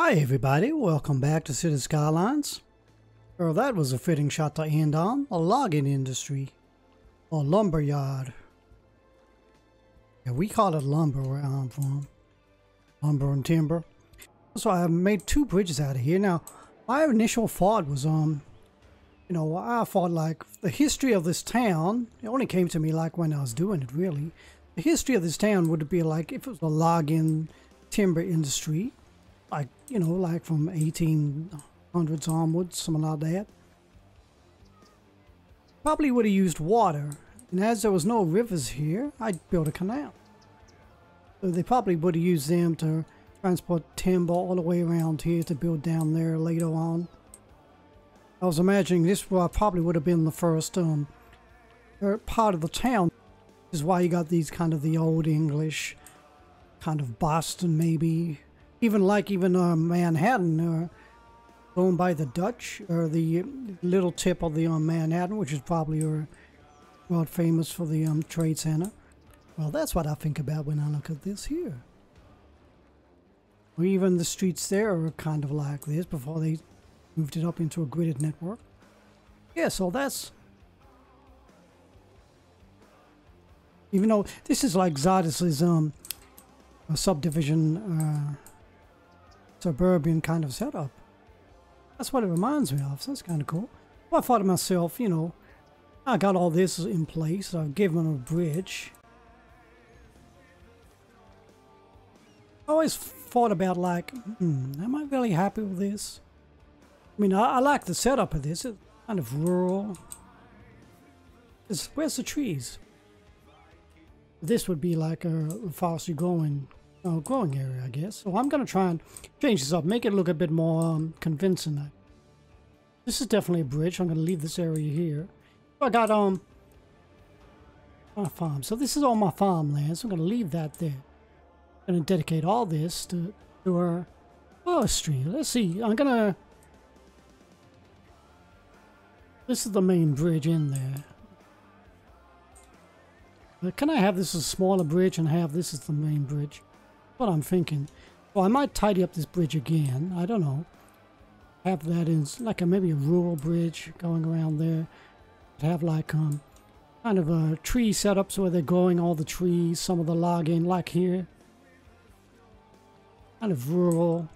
Hi everybody, welcome back to Cities Skylines. Well, that was a fitting shot to end on. A logging industry. Or lumber yard. Yeah, we call it lumber where I'm from. Lumber and timber. So I made two bridges out of here. Now, my initial thought was, I thought like the history of this town, it only came to me like when I was doing it really. The history of this town would be like if it was a logging timber industry. Like, like from 1800s onwards, something like that. Probably would have used water. And as there was no rivers here, I'd build a canal. So they probably would have used them to transport timber all the way around here to build down there later on. I was imagining this probably would have been the first part of the town. This is why you got these kind of the old English, kind of Boston maybe. Even Manhattan, owned by the Dutch, or the little tip of the Manhattan, which is probably world famous for the trade center. Well, that's what I think about when I look at this here. Or even the streets there are kind of like this before they moved it up into a gridded network. Yeah, so that's... Even though this is like Zardis's a subdivision suburban kind of setup. That's what it reminds me of, so that's kind of cool. Well, I thought to myself, I got all this in place, so I've given them a bridge. I always thought about like, am I really happy with this? I mean, I like the setup of this. It's kind of rural. Where's the trees? This would be like a forestry growing area, I guess. So I'm going to try and change this up, make it look a bit more convincing. This is definitely a bridge. I'm going to leave this area here. I got my farm. So this is all my farmland. So I'm going to leave that there. I'm going to dedicate all this to our forestry. Let's see. This is the main bridge in there. Can I have this as a smaller bridge and have this as the main bridge? What I'm thinking. Well, I might tidy up this bridge again. I don't know. Have that in like maybe a rural bridge going around there. Have like kind of a tree setup where they're growing all the trees, some of the logging, like here. Kind of rural,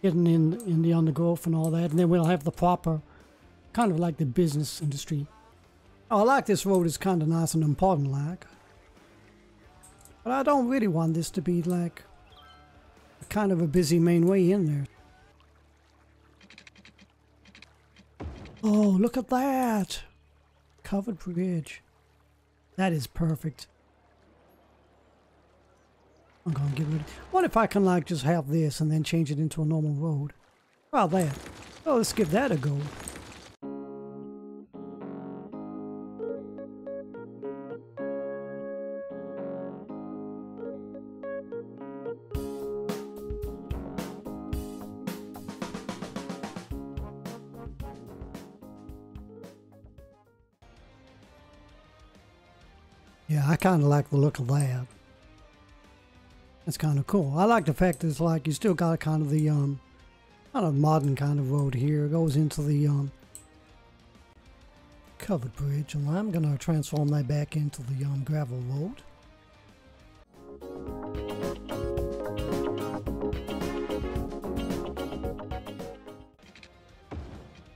getting in the undergrowth and all that. And then we'll have the proper, kind of like the business industry. Oh, I like this road. It's kind of nice and important, like. But I don't really want this to be like kind of a busy main way in there. Oh, look at that! Covered bridge. That is perfect. I'm gonna get rid of it. What if I can like just have this and then change it into a normal road? How about that? Oh, let's give that a go. Yeah, I kind of like the look of that. That's kind of cool. I like the fact that it's like you still got kind of the kind of modern kind of road here. It goes into the covered bridge, and I'm gonna transform that back into the gravel road.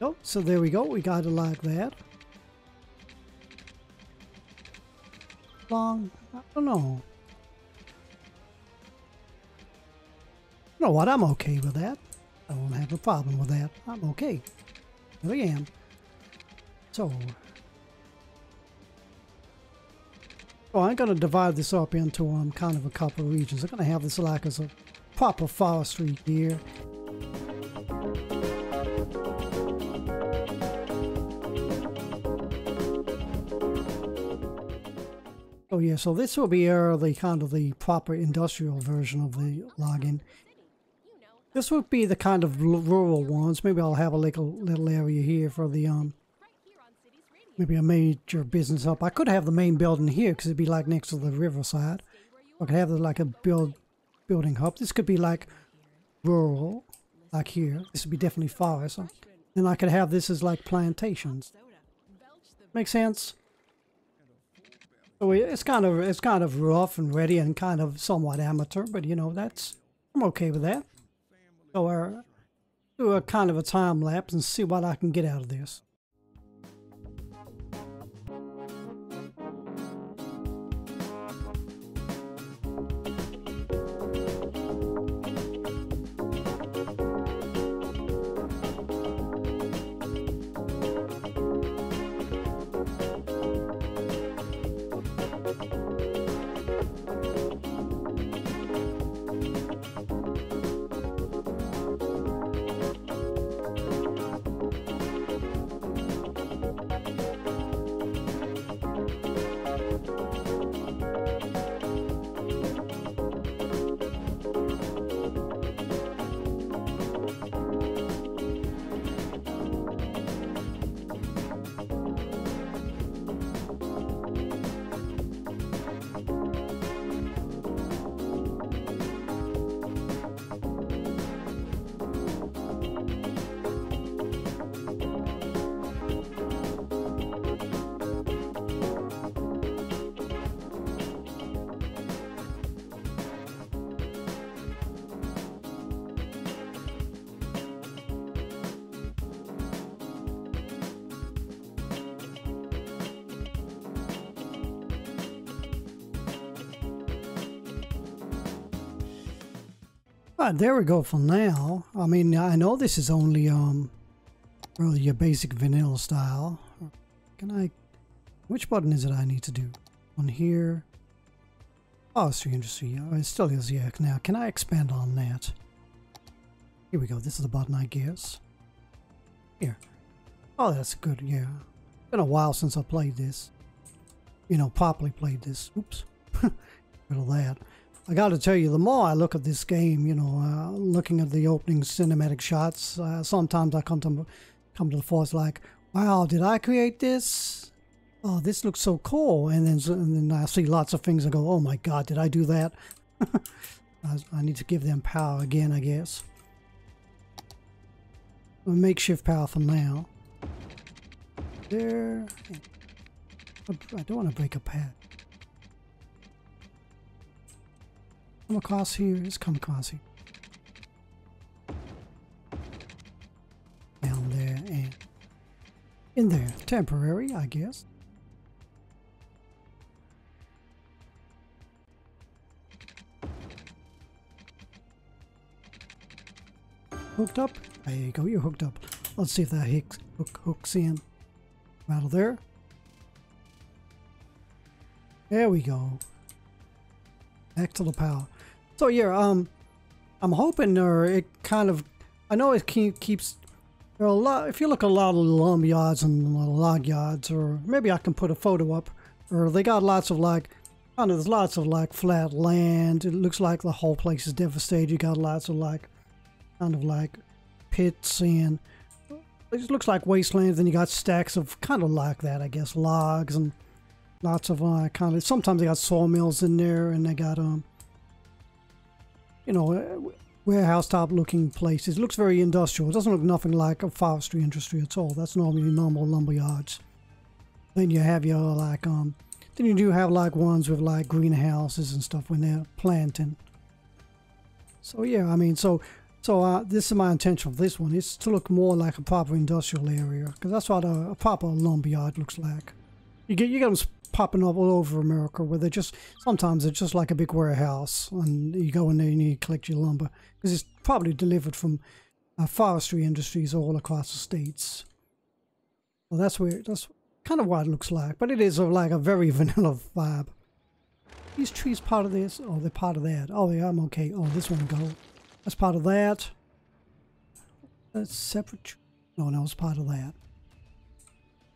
Oh, so there we go. We got it like that. Long, I don't know. You know what? I'm okay with that. I don't have a problem with that. I'm okay. Really am. So I'm going to divide this up into kind of a couple of regions. I'm going to have this like as a proper forestry here. Oh yeah, so this will be the kind of the proper industrial version of the logging. This would be the kind of rural ones. Maybe I'll have a little area here for the maybe a major business up. I could have the main building here because it'd be like next to the riverside. I could have like a building hub. This could be like rural. like here. This would be definitely forest. And I could have this as like plantations. Make sense? So it's kind of rough and ready and kind of somewhat amateur, but you know, I'm okay with that. So do a kind of a time lapse and see what I can get out of this. Right, there we go for now. I mean, I know this is only really your basic vanilla style. Which button is it I need to do? On here. Forestry industry. Oh, it still is, yeah. Now, can I expand on that? Here we go. This is the button, I guess. Here. Oh, that's good, yeah. It's been a while since I played this. You know, properly played this. Oops. Rid of that. I gotta tell you, the more I look at this game, you know, looking at the opening cinematic shots, sometimes I come to the force like, wow, did I create this? Oh, this looks so cool. And then I see lots of things and go, oh my god, did I do that? I need to give them power again, I guess. A makeshift power for now. There. I don't want to break a pad. Come across here. Let's come across here. Down there and in there. Temporary, I guess. Hooked up? There you go, you're hooked up. Let's see if that hooks in. Out of there. There we go. Back to the power. So yeah, I'm hoping it kind of, I know it keeps, there are a lot, if you look at a lot of lumber yards and log yards, or maybe I can put a photo up, or they got lots of like, I don't know, there's lots of like flat land. It looks like the whole place is devastated. You got lots of like, kind of like pits and it looks like wastelands. Then you got stacks of kind of like that, I guess, logs and lots of kind of, sometimes they got sawmills in there, and they got you know, warehouse type looking places. It looks very industrial. It doesn't look nothing like a forestry industry at all. That's normally normal lumber yards. Then you have your like then you do have like ones with like greenhouses and stuff when they're planting. So yeah, I mean, so this is my intention for this one. It's to look more like a proper industrial area, because that's what a proper lumber yard looks like. You get them popping up all over America, where they just, sometimes it's just like a big warehouse, and you go in there and you collect your lumber, because it's probably delivered from forestry industries all across the states. Well, that's kind of what it looks like, but it is like a very vanilla vibe. These trees part of this? Oh, they're part of that. Oh yeah, I'm okay. Oh, this one go. That's part of that. That's separate. No, it's part of that.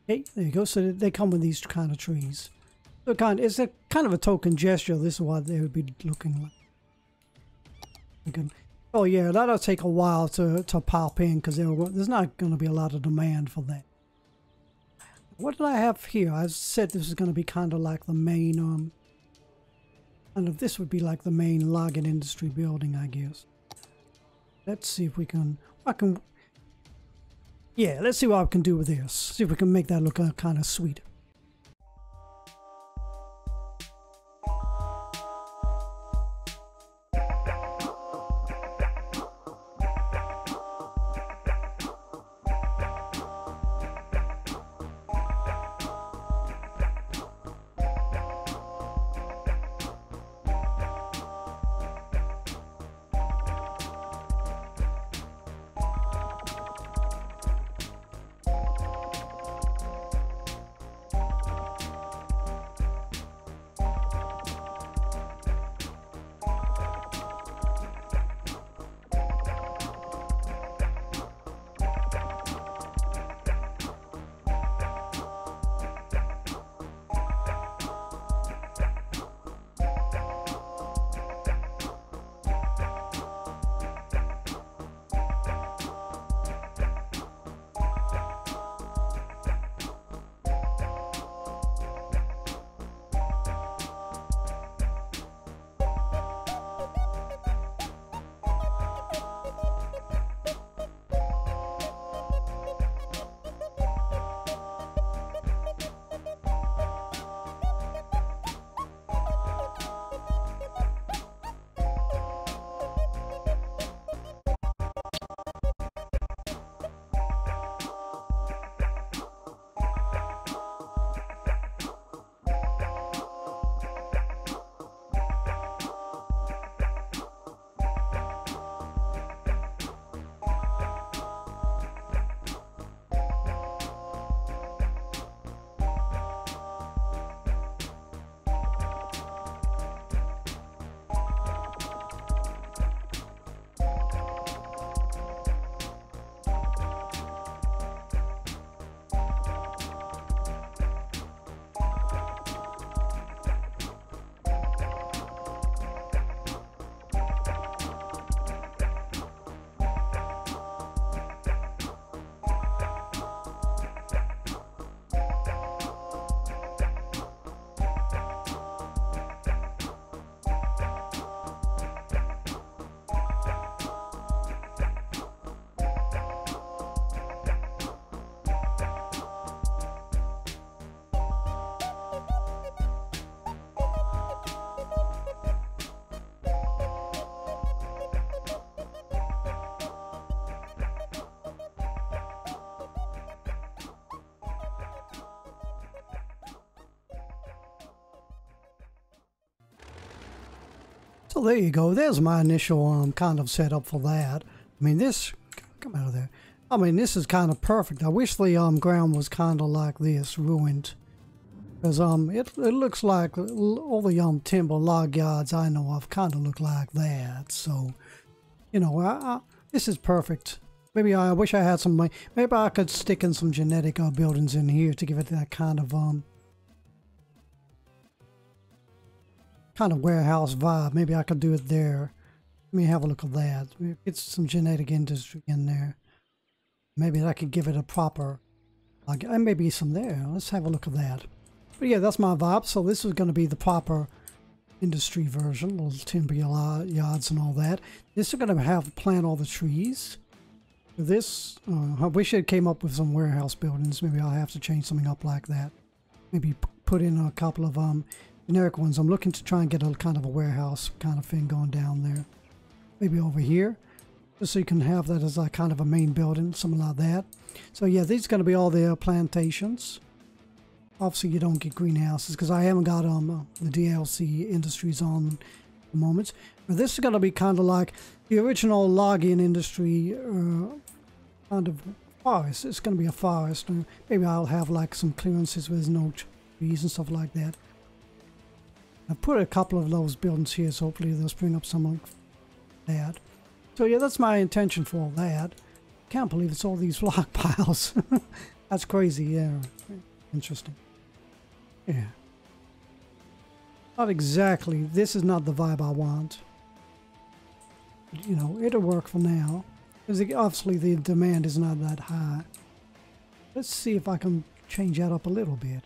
Okay, there you go. So they come with these kind of trees. So it's a kind of a token gesture. This is what they would be looking like. Oh yeah, that'll take a while to pop in, because there's not going to be a lot of demand for that. What did I have here? I said this is going to be kind of like the main, kind of, this would be like the main logging industry building, I guess. Let's see if we can, yeah, let's see what I can do with this. See if we can make that look kind of sweet. So there you go. There's my initial kind of setup for that. I mean, this, come out of there. I mean, this is kind of perfect. I wish the ground was kind of like this, ruined. Because it looks like all the timber log yards I know of kind of look like that. So, you know, this is perfect. Maybe I wish I had some, maybe I could stick in some genetic buildings in here to give it that kind of warehouse vibe. Maybe I could do it there. Let me have a look at that. Get some genetic industry in there. Maybe I could give it a proper, and maybe some there. Let's have a look at that. But yeah, that's my vibe. So this is going to be the proper industry version, little timber yards and all that. This is going to have plant all the trees. This, I wish it came up with some warehouse buildings. Maybe I'll have to change something up like that. Maybe put in a couple of generic ones. I'm looking to try and get a kind of a warehouse kind of thing going down there. Maybe over here, just so you can have that as a kind of a main building, something like that. So yeah, these are going to be all the plantations. Obviously, you don't get greenhouses because I haven't got the DLC industries on at the moment. But this is going to be kind of like the original logging industry kind of forest. It's going to be a forest. Maybe I'll have like some clearances where there's no trees and stuff like that. I've put a couple of those buildings here, so hopefully they'll spring up some like that. So yeah, that's my intention for all that. Can't believe it's all these log piles. That's crazy, yeah. Interesting. Yeah. Not exactly. This is not the vibe I want. But, you know, it'll work for now. Because obviously the demand is not that high. Let's see if I can change that up a little bit.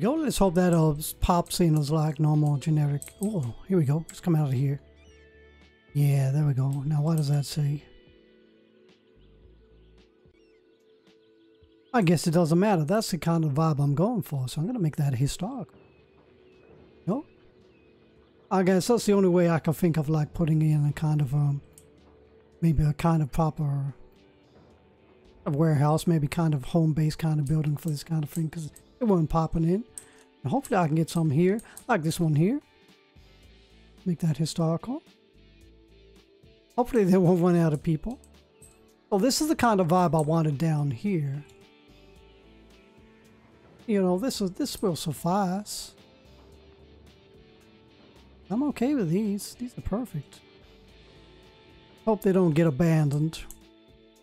go. Let's hope that pops in as like normal generic. Oh, here we go. Let's come out of here. Yeah, there we go. Now what does that say? I guess it doesn't matter. That's the kind of vibe I'm going for. So I'm going to make that historic. Nope. I guess that's the only way I can think of like putting in a kind of maybe a kind of proper warehouse, maybe kind of home-based kind of building for this kind of thing, because it wasn't popping in. And hopefully I can get some here, like this one here. Make that historical. Hopefully they won't run out of people. So this is the kind of vibe I wanted down here. You know, this will suffice. I'm okay with these. These are perfect. Hope they don't get abandoned.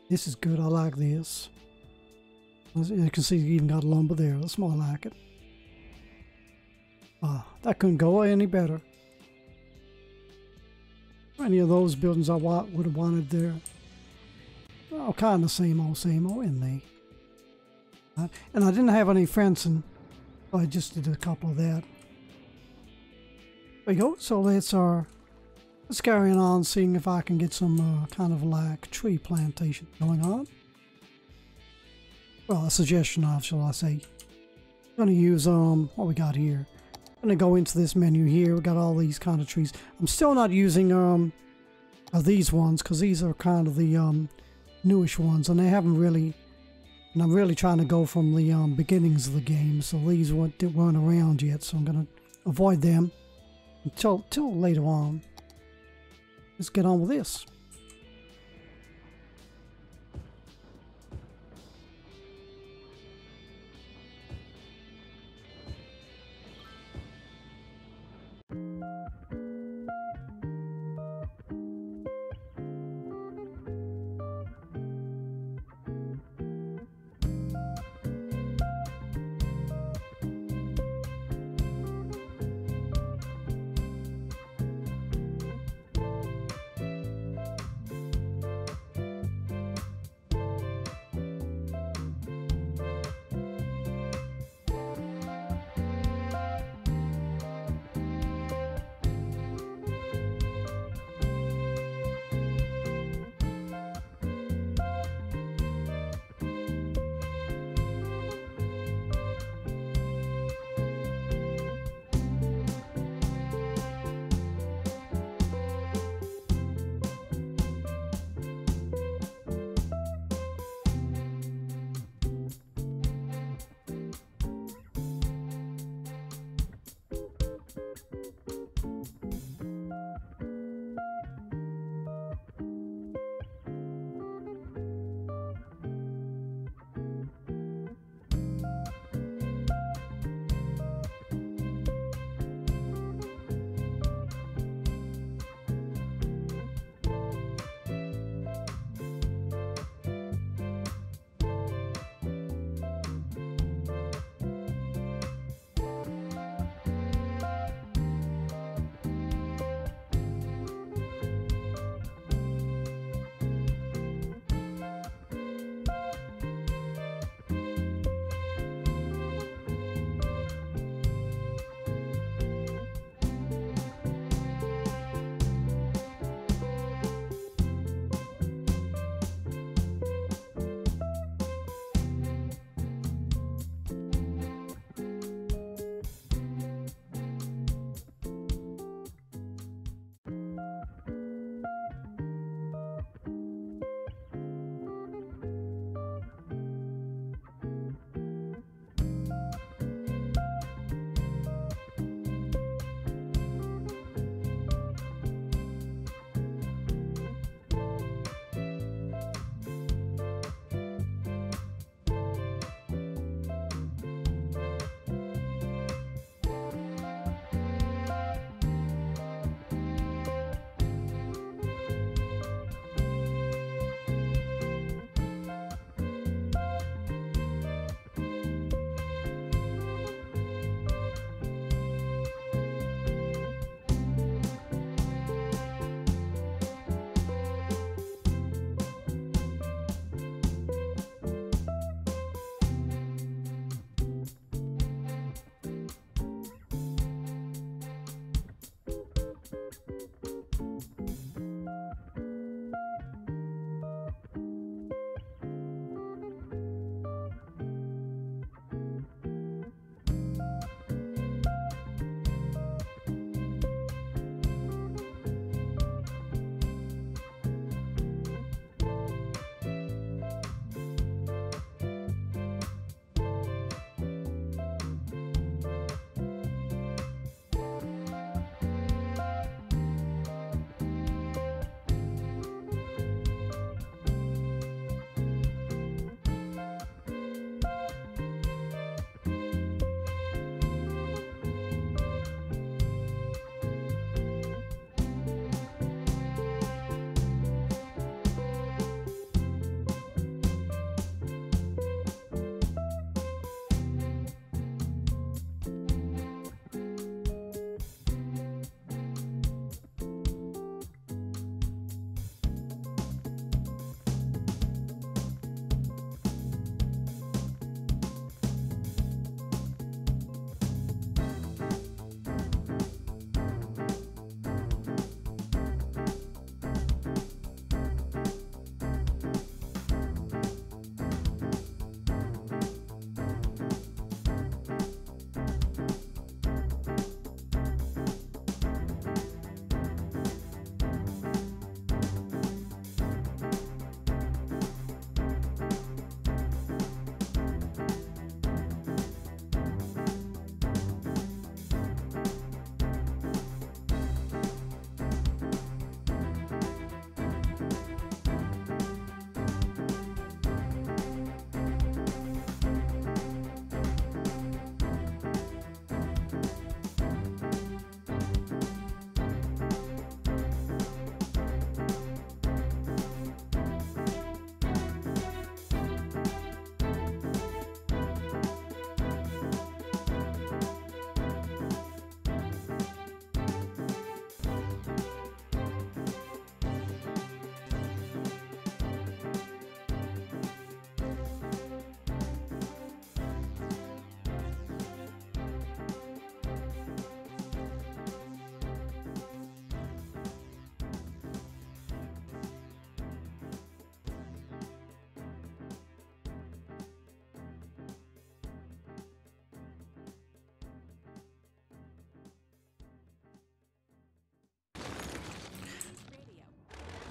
This is good. I like this. As you can see, you even got lumber there. That's more like it. Ah, that couldn't go any better. Any of those buildings I would have wanted there. Oh, kind of same old, isn't they? And I didn't have any fencing, so I just did a couple of that. There we go. So let's carry on, seeing if I can get some kind of like tree plantation going on. Well, a suggestion of, shall I say. I'm gonna use what we got here. I'm gonna go into this menu here. We got all these kind of trees. I'm still not using these ones, because these are kind of the newish ones, and they haven't really. And I'm really trying to go from the beginnings of the game, so these weren't around yet, so I'm going to avoid them until later on. Let's get on with this.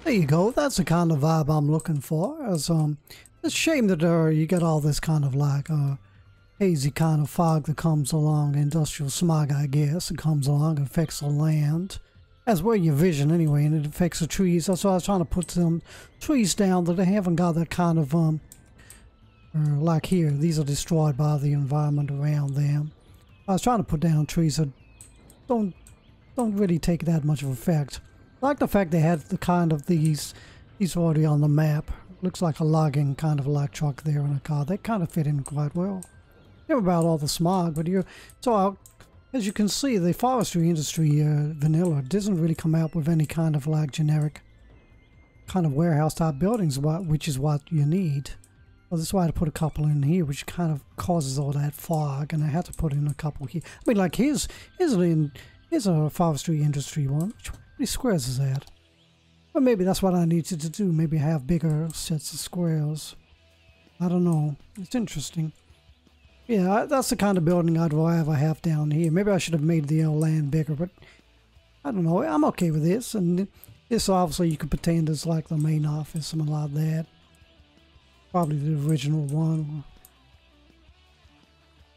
There you go. That's the kind of vibe I'm looking for. It's a shame that you get all this kind of like hazy kind of fog that comes along, industrial smog, I guess. It comes along and affects the land. That's where your vision anyway, and it affects the trees. That's why I was trying to put some trees down that they haven't got that kind of like here. These are destroyed by the environment around them. I was trying to put down trees that don't really take that much of effect. I like the fact they had the kind of these already on the map. Looks like a logging kind of like truck there in a car. They kind of fit in quite well. Never about all the smog, but as you can see, the forestry industry vanilla doesn't really come out with any kind of like generic kind of warehouse type buildings, which is what you need. Well, that's why I had to put a couple in here, which kind of causes all that fog, and I had to put in a couple here. I mean, like here's a forestry industry one. How many squares is that? Well, maybe that's what I needed to do. Maybe have bigger sets of squares. I don't know. It's interesting. Yeah, that's the kind of building I'd rather have down here. Maybe I should have made the land bigger, but I don't know. I'm okay with this. And this obviously you could pretend is like the main office, something like that. Probably the original one.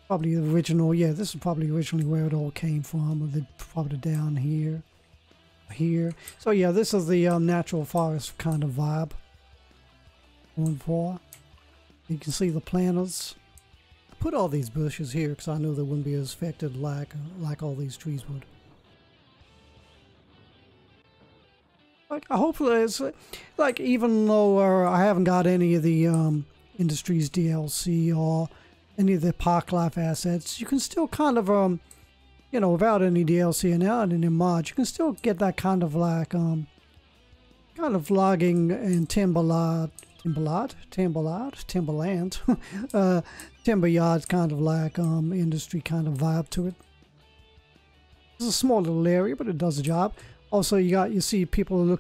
Probably the original, yeah, this is probably originally where it all came from. Or they probably down here. Here. So yeah, this is the natural forest kind of vibe. Going for. You can see the planters. I put all these bushes here because I knew they wouldn't be as affected like all these trees would. Like, hopefully it's like, even though I haven't got any of the industries DLC or any of the park life assets, you can still kind of you know, without any DLC and out any mods, you can still get that kind of like kind of logging and timberland timber yards kind of like industry kind of vibe to it. It's a small little area, but it does the job. Also, you see people are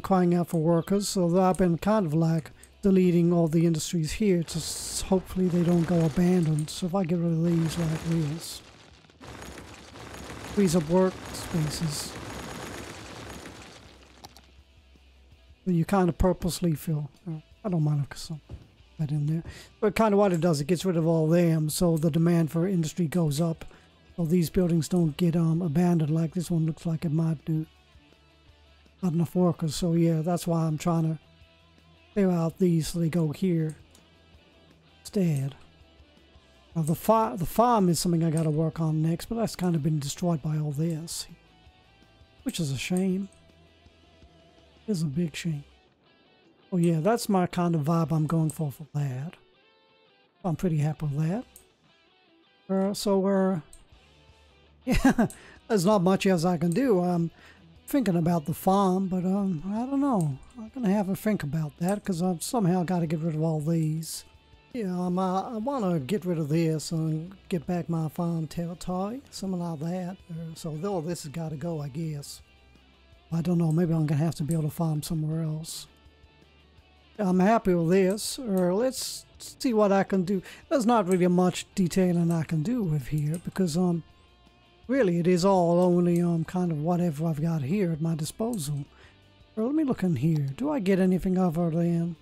crying out for workers, so I've been kind of like deleting all the industries here to hopefully they don't go abandoned. So if I get rid of these like these, frees up workspaces. But you kind of purposely feel, I don't mind if some that in there, but kind of what it does, it gets rid of all them, so the demand for industry goes up. So these buildings don't get abandoned like this one looks like it might do. Not enough workers, so yeah, that's why I'm trying to clear out these so they go here instead. Now the farm is something I got to work on next, but that's kind of been destroyed by all this, which is a shame. It's a big shame. Oh yeah, that's my kind of vibe I'm going for that. I'm pretty happy with that. Yeah, there's not much else I can do. I'm thinking about the farm, but I don't know. I'm gonna have to think about that because I've somehow got to get rid of all these. Yeah, I want to get rid of this and get back my farm territory, something like that. So all this has got to go, I guess. I don't know. Maybe I'm gonna have to be able to farm somewhere else. I'm happy with this. Let's see what I can do. There's not really much detailing I can do with here because really it is all only kind of whatever I've got here at my disposal. Let me look in here. Do I get anything other than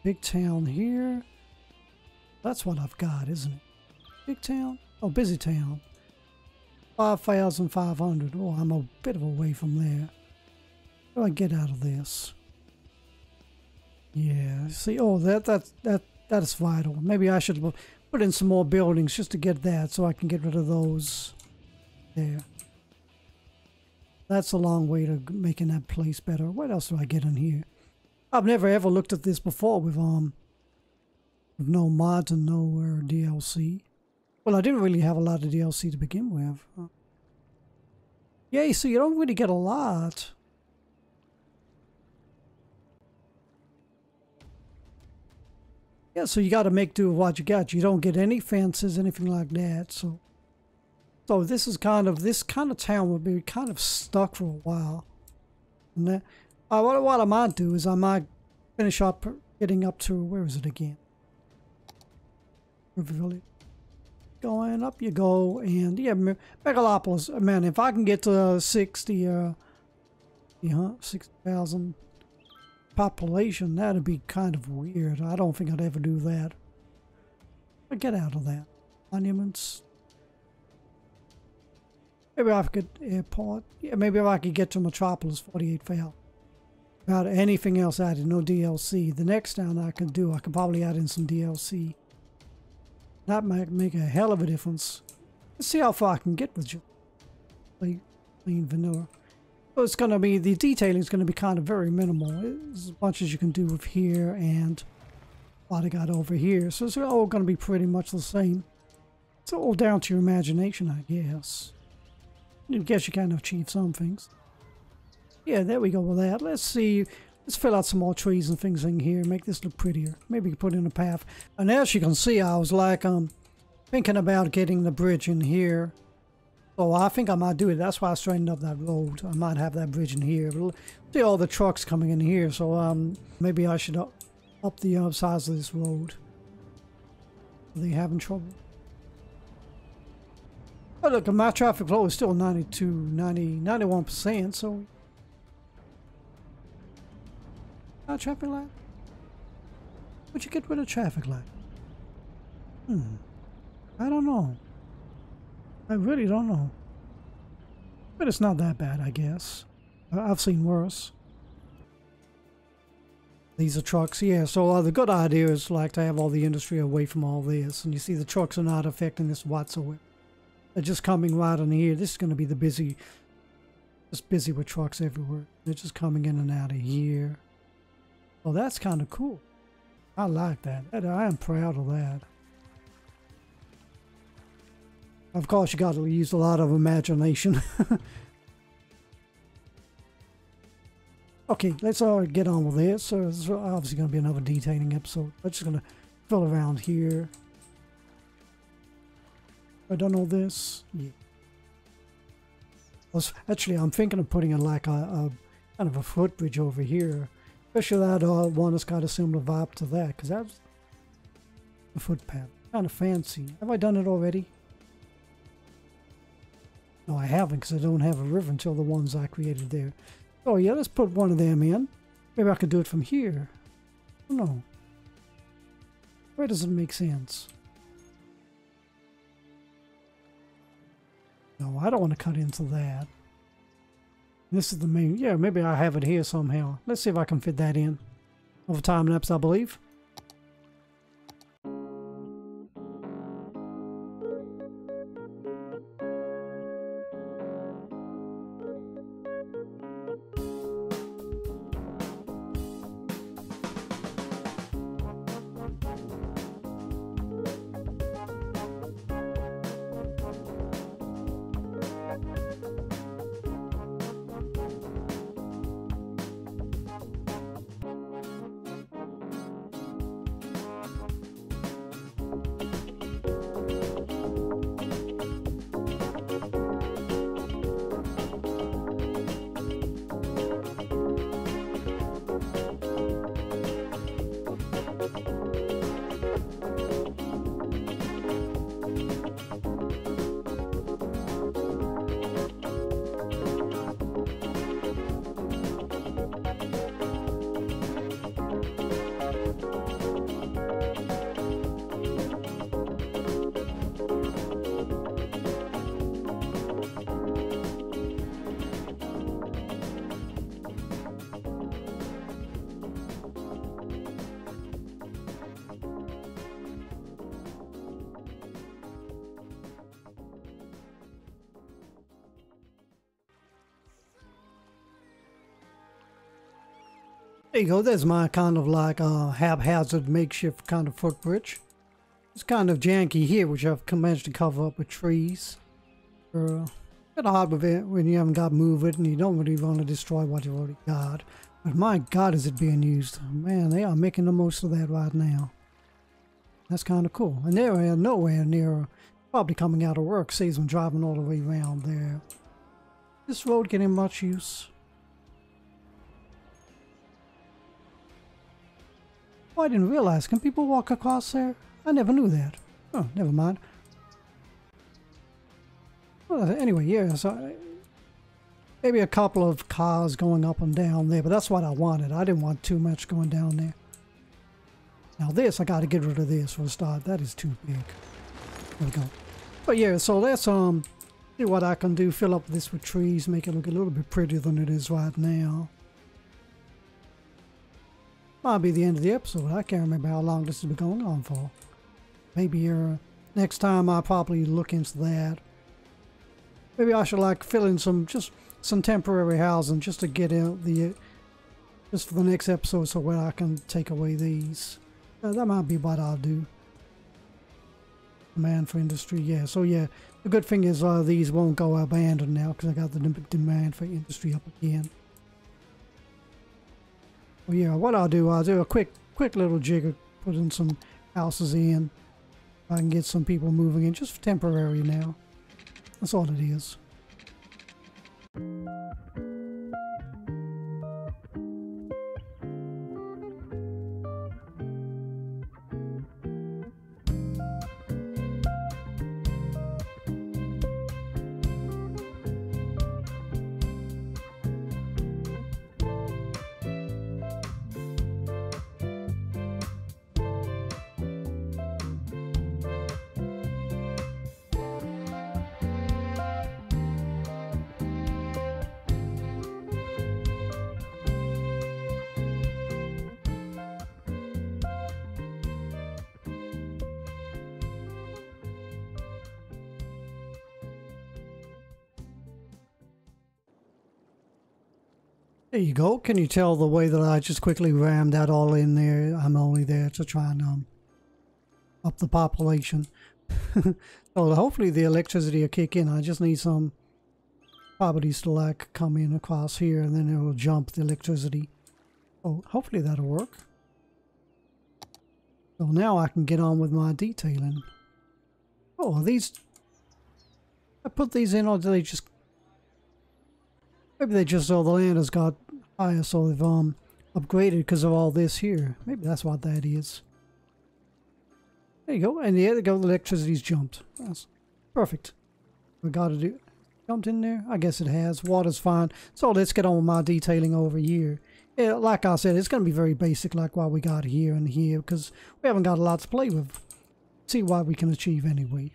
big town here? That's what I've got, isn't it? Big town? Oh, busy town. 5,500. Oh, I'm a bit of a way from there. What do I get out of this? Yeah, see, oh, that is vital. Maybe I should put in some more buildings just to get that so I can get rid of those there. That's a long way to making that place better. What else do I get in here? I've never ever looked at this before with no mods and no DLC. Well, I didn't really have a lot of DLC to begin with. Yeah, so you don't really get a lot. Yeah, so you got to make do with what you got. You don't get any fences, anything like that. So this kind of town would be kind of stuck for a while. And that, what I might do is I might finish up getting up to, where is it again? River Village. Going up you go, and yeah, Megalopolis. Man, if I can get to 60 60,000 population. That'd be kind of weird. I don't think I'd ever do that. But get out of that. Monuments. Maybe I could airport. Yeah, maybe if I could get to Metropolis, 48,000. Without anything else added, no DLC. The next town I could do, I could probably add in some DLC. That might make a hell of a difference. Let's see how far I can get with just plain vanilla. So it's going to be, the detailing is going to be kind of very minimal. There's as much as you can do with here and what I got over here. So it's all going to be pretty much the same. It's all down to your imagination, I guess. I guess you can achieve some things. Yeah, there we go with that. Let's see. Let's fill out some more trees and things in here. Make this look prettier. Maybe put in a path. And as you can see, I was like, thinking about getting the bridge in here. So I think I might do it. That's why I straightened up that road. I might have that bridge in here. But see all the trucks coming in here. So maybe I should up the size of this road. Are they having trouble? Oh, look, my traffic flow is still 91%, so... traffic light? What'd you get with a traffic light? I don't know. I really don't know. But it's not that bad, I guess. I've seen worse. These are trucks, yeah, so the good idea is like to have all the industry away from all this. And you see the trucks are not affecting this whatsoever. They're just coming right in here. This is going to be the busy, just busy with trucks everywhere. They're just coming in and out of here. Oh, that's kind of cool. I like that. I am proud of that. Of course, you got to use a lot of imagination. Okay, let's get on with this. So this is obviously going to be another detailing episode. I'm just going to fill around here. I done all this. Yeah. Actually, I'm thinking of putting in like a kind of a footbridge over here. Especially that one that's got a similar vibe to that, because that's a footpath. Kind of fancy. Have I done it already? No, I haven't, because I don't have a river until the ones I created there. Oh yeah, let's put one of them in. Maybe I could do it from here. Oh, no. Where does it make sense? No, I don't want to cut into that. This is the main... Yeah, maybe I have it here somehow. Let's see if I can fit that in. Over time lapse, I believe. There you go, there's my kind of like haphazard makeshift kind of footbridge. It's kind of janky here, which I've managed to cover up with trees. Kind of hard with it when you haven't got to move it and you don't really want to destroy what you've already got. But my God, is it being used. Man, they are making the most of that right now. That's kind of cool. And they're nowhere near probably coming out of work. Saves them driving all the way around there. This road getting much use. Oh, I didn't realize. Can people walk across there? I never knew that. Oh, never mind. Well, anyway, yeah, so Maybe a couple of cars going up and down there, but that's what I wanted. I didn't want too much going down there. Now this, I got to get rid of this for a start. That is too big. There we go. But yeah, so let's see what I can do. Fill up this with trees, make it look a little bit prettier than it is right now. Might be the end of the episode. I can't remember how long this has been going on for. Maybe next time I'll probably look into that. Maybe I should like fill in some temporary housing just to get out just for the next episode, so where I can take away these. That might be what I'll do. Demand for industry, yeah. So yeah, the good thing is these won't go abandoned now because I got the demand for industry up again. Well, yeah, what I'll do a quick little jigger, put in some houses in. I can get some people moving in, just temporary now. That's all it is. There you go. Can you tell the way that I just quickly rammed that all in there? I'm only there to try and up the population. So hopefully the electricity will kick in. I just need some properties to like come in across here, and then it will jump the electricity. Oh, hopefully that'll work. So now I can get on with my detailing. Oh, are these... I put these in, or do they just... Maybe they just saw the land has got higher, so they've upgraded because of all this here. Maybe that's what that is. There you go, and there you go, the electricity's jumped. That's perfect. We got to do... Jumped in there? I guess it has. Water's fine. So let's get on with my detailing over here. Yeah, like I said, it's going to be very basic like what we got here and here, because we haven't got a lot to play with. See what we can achieve anyway.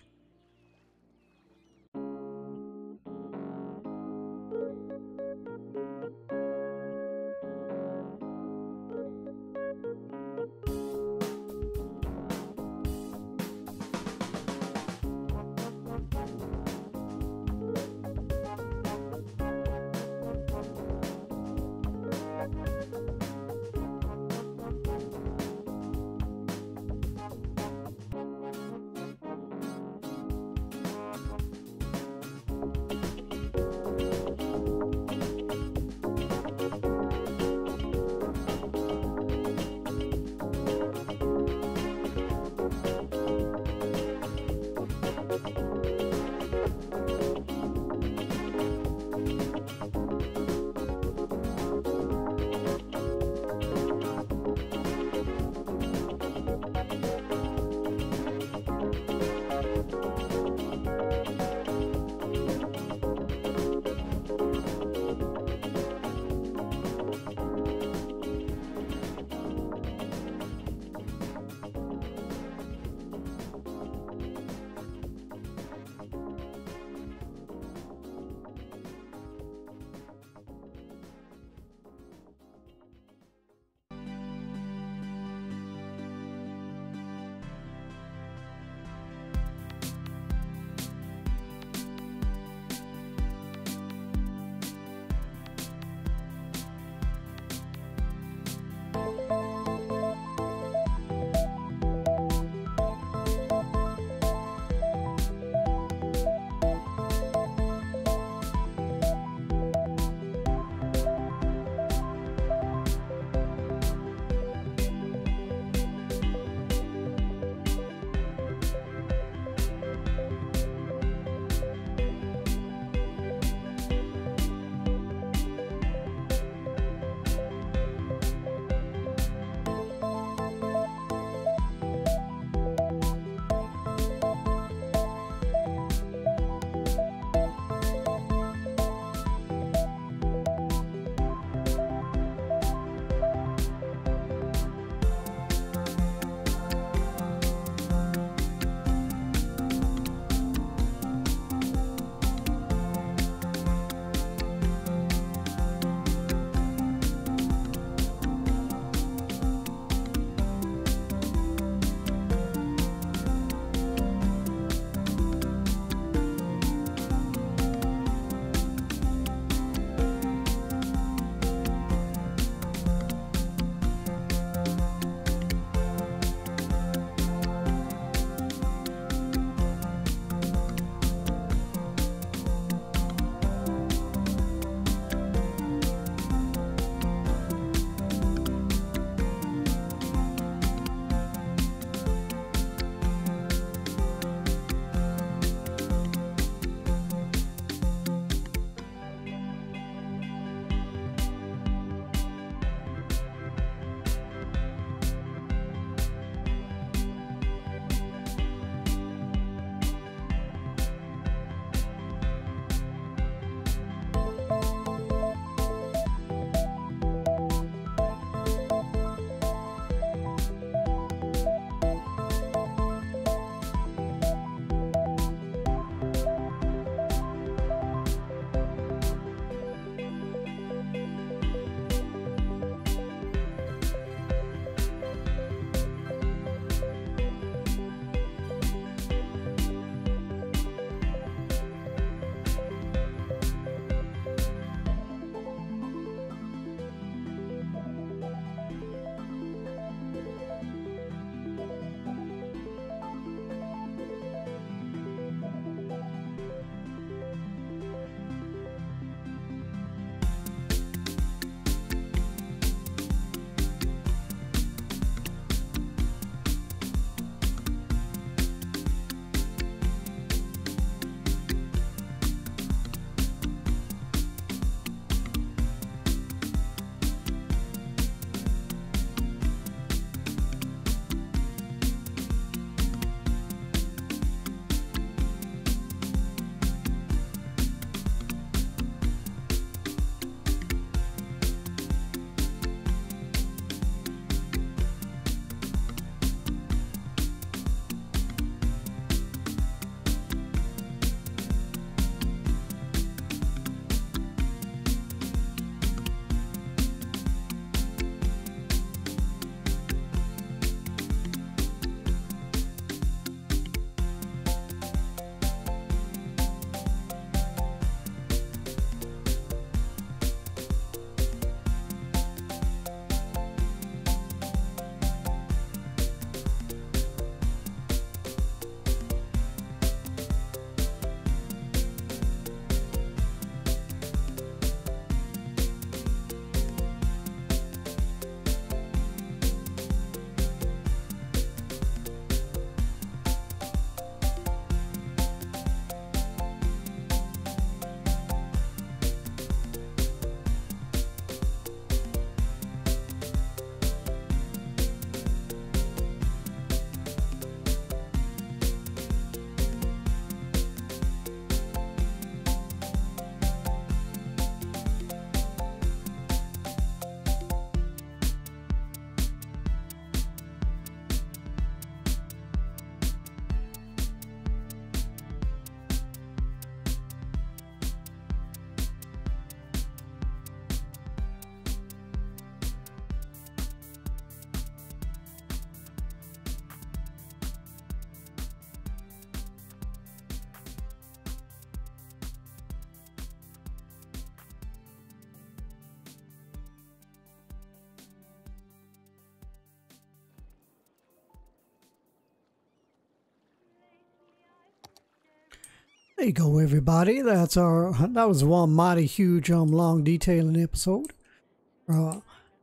There you go, everybody. That was one mighty huge, long detailing episode.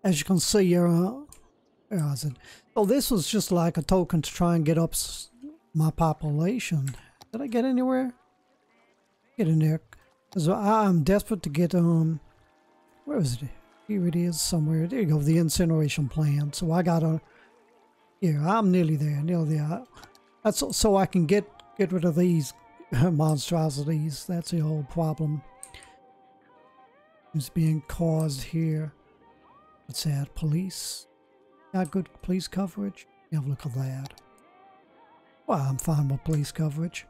As you can see, where is it? Oh, this was just like a token to try and get up my population. Did I get anywhere? Get in there, because I'm desperate to get where is it? Here it is somewhere. There you go, the incineration plant. So I gotta. Yeah, I'm nearly there. Nearly there. That's so I can get rid of these monstrosities. That's the whole problem. It's being caused here. What's that? Police? Got good police coverage? Have a look at that. Well, I'm fine with police coverage.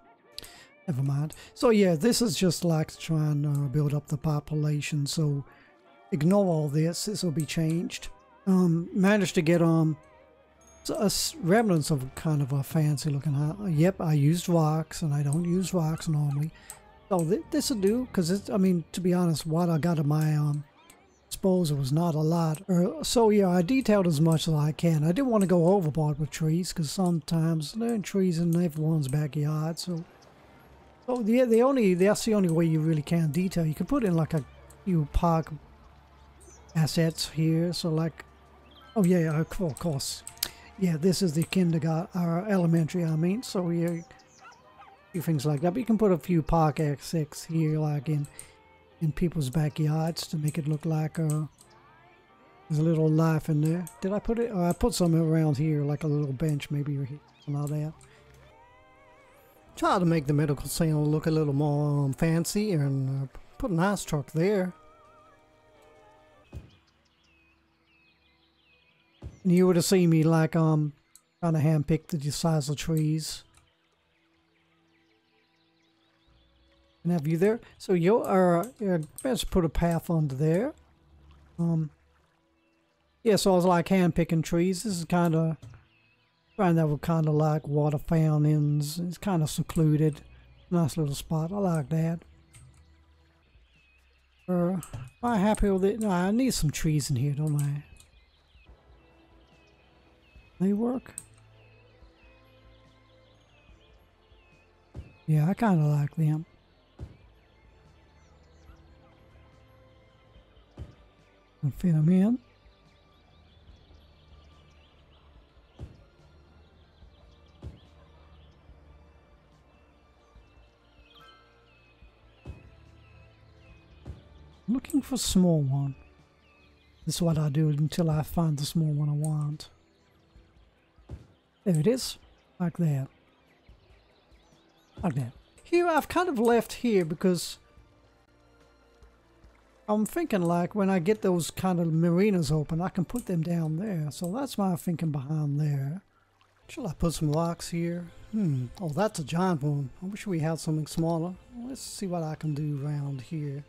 Never mind. So yeah, this is just like to try and build up the population. So ignore all this. This will be changed. Managed to get remnants of kind of a fancy looking house. Yep, I used rocks, and I don't use rocks normally. So this will do, because I mean, to be honest, what I got in my disposal was not a lot. So yeah, I detailed as much as I can. I didn't want to go overboard with trees, because sometimes there are trees in everyone's backyard. So yeah, that's the only way you really can detail. You can put in like a few park assets here. So like, oh yeah, of course. Yeah, this is the kindergarten, or elementary, I mean. So yeah, a few things like that. But you can put a few park assets here, like in people's backyards, to make it look like there's a little life in there. Did I put it? I put some around here, like a little bench, maybe or something like that. Try to make the medical center look a little more fancy, and put an ice truck there. And you would have seen me like trying to handpick the size of trees. And have you there? So you'll let's put a path under there. Yeah, so I was like handpicking trees. This is kind of trying that with kind of like water fountains. It's kind of secluded. Nice little spot. I like that. Am I happy with it? No, I need some trees in here, don't I? They work? Yeah, I kind of like them. I'll fit them in. Looking for a small one. This is what I do until I find the small one I want. There it is, like that. Like that. Here, I've kind of left here because I'm thinking like when I get those kind of marinas open, I can put them down there. So that's my thinking behind there. Shall I put some rocks here? Oh, that's a giant one. I wish we had something smaller. Let's see what I can do around here.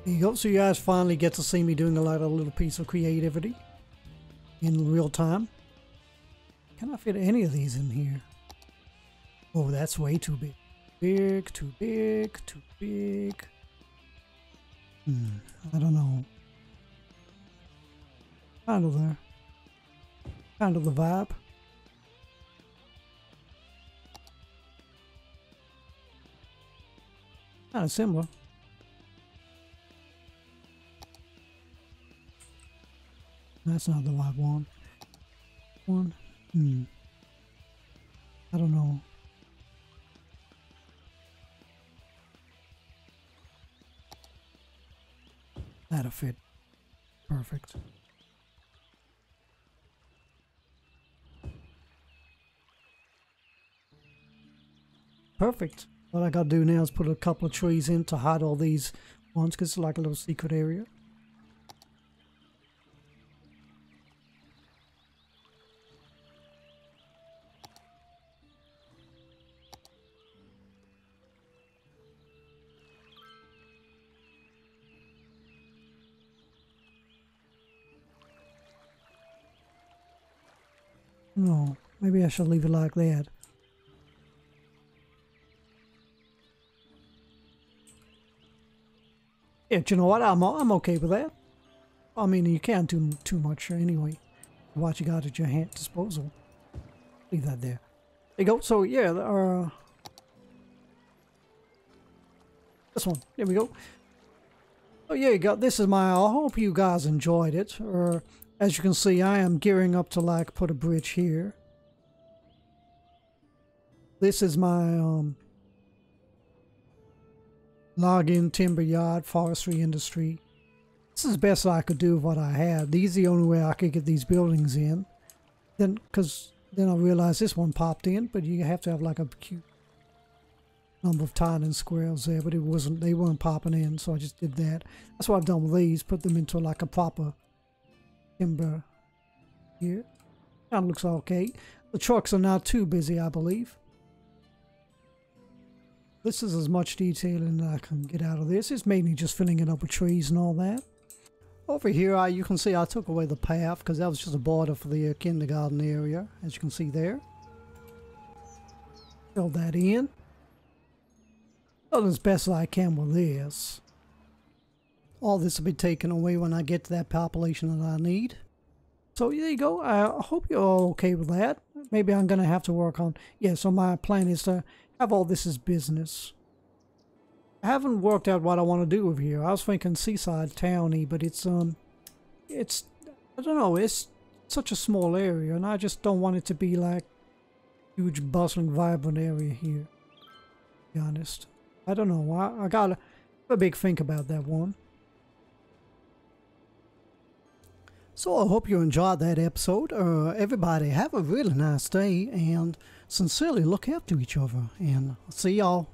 There you go. So you guys finally get to see me doing a little piece of creativity in real time. Can I fit any of these in here? Oh, that's way too big. Big, too big, too big. I don't know. Kind of the vibe. Kind of similar. That's not the right one. I don't know. That'll fit. Perfect. Perfect. What I gotta do now is put a couple of trees in to hide all these ones, because it's like a little secret area. No, maybe I should leave it like that. Yeah, do you know what? I'm okay with that. I mean, you can't do too much anyway. What you got at your hand disposal. Leave that there. There you go. So yeah, this one. There we go. Oh yeah, you got this is my. I hope you guys enjoyed it. As you can see, I am gearing up to like put a bridge here. This is my login timber yard forestry industry. This is the best I could do with what I had. These are the only way I could get these buildings in. Then I realized this one popped in, but you have to have like a cute number of tile and squares there, but they weren't popping in, so I just did that. That's what I've done with these, put them into like a proper timber here. That looks okay. The trucks are not too busy, I believe. This is as much detailing that I can get out of this. It's mainly just filling it up with trees and all that. Over here, you can see I took away the path because that was just a border for the kindergarten area, as you can see there. Fill that in. Done as best as I can with this. All this will be taken away when I get to that population that I need. So there you go. I hope you're all okay with that. Maybe I'm going to have to work on... Yeah, so my plan is to have all this as business. I haven't worked out what I want to do with here. I was thinking seaside towny, but it's I don't know, it's such a small area, and I just don't want it to be like huge, bustling, vibrant area here, to be honest. I don't know. I got a big think about that one. So I hope you enjoyed that episode. Everybody have a really nice day, and sincerely look after each other, and I'll see y'all